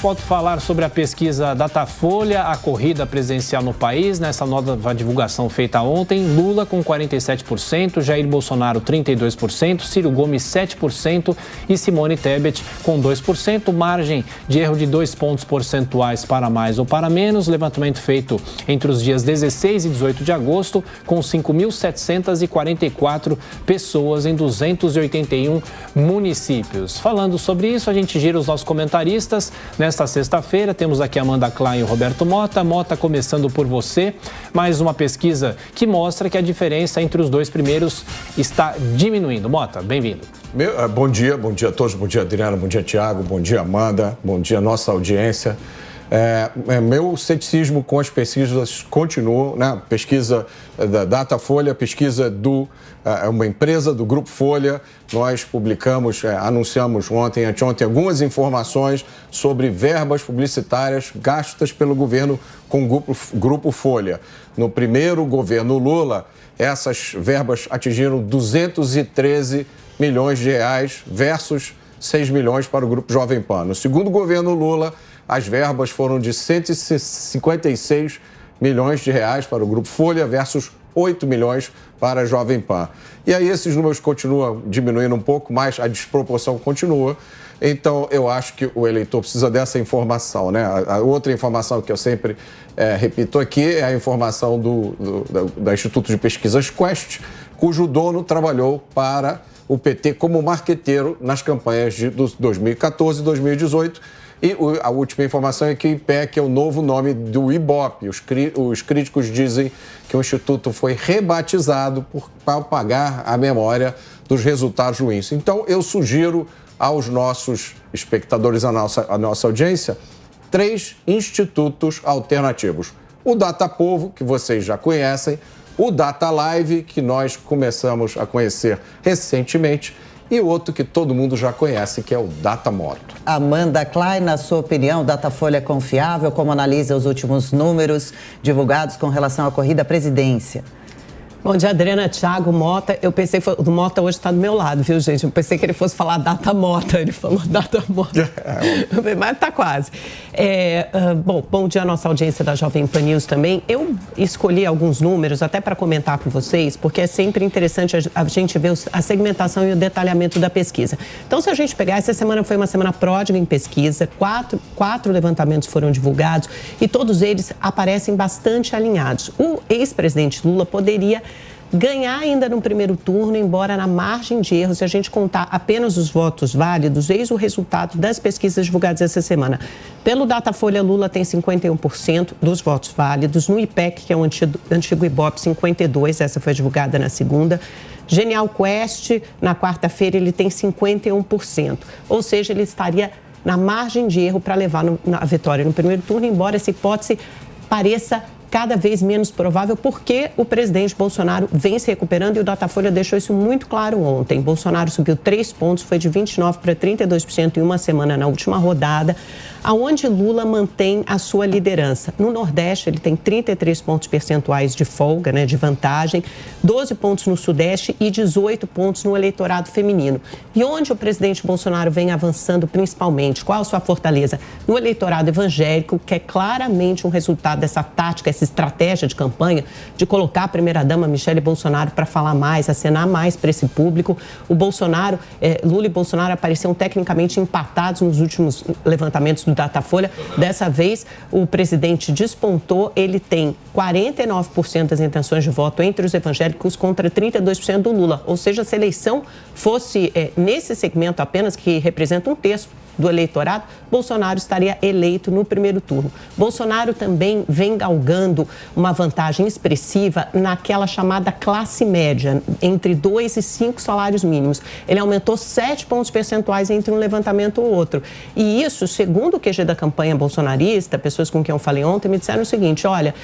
volto a falar sobre a pesquisa Datafolha, a corrida presidencial no país. Nessa nova divulgação feita ontem, Lula com 47%, Jair Bolsonaro 32%, Ciro Gomes 7% e Simone Tebet com 2%. Margem de erro de 2 pontos percentuais para mais ou para menos. Levantamento feito entre os dias 16 e 18 de agosto, com 5.744 pessoas em 281 municípios. Falando sobre isso, a gente gira os nossos comentaristas. Nesta sexta-feira, temos aqui Amanda Klein e o Roberto Mota. Mota, começando por você, mais uma pesquisa que mostra que a diferença entre os dois primeiros está diminuindo. Mota, bem-vindo. Bom dia a todos, bom dia Adriana, bom dia Tiago, bom dia Amanda, bom dia nossa audiência. Meu ceticismo com as pesquisas continua, né? Pesquisa da Datafolha, pesquisa uma empresa do Grupo Folha. Nós publicamos, anunciamos anteontem, algumas informações sobre verbas publicitárias gastas pelo governo com o Grupo Folha. No primeiro governo Lula, essas verbas atingiram 213 milhões de reais versus 6 milhões para o Grupo Jovem Pan. No segundo governo Lula, as verbas foram de 156 milhões de reais para o Grupo Folha versus 8 milhões para a Jovem Pan. E aí esses números continuam diminuindo um pouco, mas a desproporção continua. Então, eu acho que o eleitor precisa dessa informação, né? A outra informação que eu sempre repito aqui é a informação da Instituto de Pesquisas Quest, cujo dono trabalhou para o PT como marqueteiro nas campanhas de 2014 e 2018. E a última informação é que o IPEC é o novo nome do Ibope. Os críticos dizem que o Instituto foi rebatizado para apagar a memória dos resultados ruins. Então, eu sugiro aos nossos espectadores, à nossa audiência, 3 institutos alternativos. O Datapovo, que vocês já conhecem, o Datalive, que nós começamos a conhecer recentemente, e outro que todo mundo já conhece, que é o Datamoto. Amanda Klein, na sua opinião, o Datafolha é confiável? Como analisa os últimos números divulgados com relação à corrida à presidência? Bom dia, Adriana, Tiago, Mota. Eu pensei que o Mota hoje está do meu lado, viu, gente? Eu pensei que ele fosse falar Data Mota. Ele falou Data Mota. Mas está quase. Bom dia à nossa audiência da Jovem Pan News também. Eu escolhi alguns números até para comentar com vocês, porque é sempre interessante a gente ver a segmentação e o detalhamento da pesquisa. Então, se a gente pegar, essa semana foi uma semana pródiga em pesquisa, quatro levantamentos foram divulgados e todos eles aparecem bastante alinhados. O ex-presidente Lula poderia ganhar ainda no primeiro turno, embora na margem de erro, se a gente contar apenas os votos válidos, eis o resultado das pesquisas divulgadas essa semana. Pelo Datafolha, Lula tem 51% dos votos válidos. No IPEC, que é o antigo Ibope, 52%, essa foi divulgada na segunda. Genial Quest, na quarta-feira, ele tem 51%. Ou seja, ele estaria na margem de erro para levar a vitória no primeiro turno, embora essa hipótese pareça cada vez menos provável, porque o presidente Bolsonaro vem se recuperando e o Datafolha deixou isso muito claro ontem. Bolsonaro subiu 3 pontos, foi de 29% para 32% em uma semana na última rodada, aonde Lula mantém a sua liderança. No Nordeste, ele tem 33 pontos percentuais de folga, né, de vantagem, 12 pontos no Sudeste e 18 pontos no eleitorado feminino. E onde o presidente Bolsonaro vem avançando principalmente? Qual a sua fortaleza? No eleitorado evangélico, que é claramente um resultado dessa tática, essa estratégia de campanha de colocar a primeira-dama Michele Bolsonaro para falar mais, acenar mais para esse público. O Bolsonaro, Lula e Bolsonaro apareceram tecnicamente empatados nos últimos levantamentos do Datafolha. Dessa vez, o presidente despontou, ele tem 49% das intenções de voto entre os evangélicos contra 32% do Lula. Ou seja, se a eleição fosse nesse segmento apenas, que representa 1/3 do eleitorado, Bolsonaro estaria eleito no primeiro turno. Bolsonaro também vem galgando uma vantagem expressiva naquela chamada classe média, entre 2 e 5 salários mínimos. Ele aumentou 7 pontos percentuais entre um levantamento ou outro. E isso, segundo o QG da campanha bolsonarista, pessoas com quem eu falei ontem me disseram o seguinte: olha,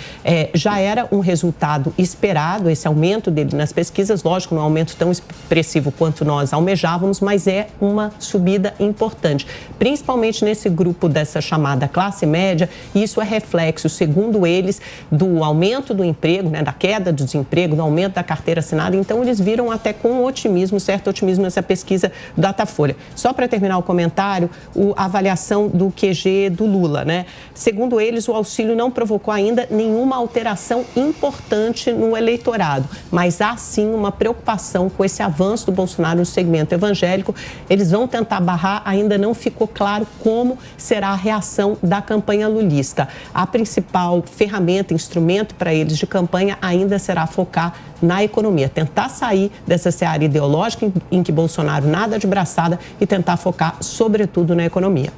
já era um resultado esperado, esse aumento dele nas pesquisas, lógico, não é um aumento tão expressivo quanto nós almejávamos, mas é uma subida importante. principalmente nesse grupo dessa chamada classe média. Isso é reflexo, segundo eles, do aumento do emprego, né, da queda do desemprego, do aumento da carteira assinada. Então, eles viram até com otimismo, certo otimismo nessa pesquisa do Datafolha. Só para terminar o comentário, a avaliação do QG do Lula, né? Segundo eles, o auxílio não provocou ainda nenhuma alteração importante no eleitorado, mas há sim uma preocupação com esse avanço do Bolsonaro no segmento evangélico. Eles vão tentar barrar, ainda não ficou claro como será a reação da campanha lulista. A principal ferramenta, instrumento para eles de campanha ainda será focar na economia, tentar sair dessa seara ideológica em que Bolsonaro nada de braçada e tentar focar sobretudo na economia.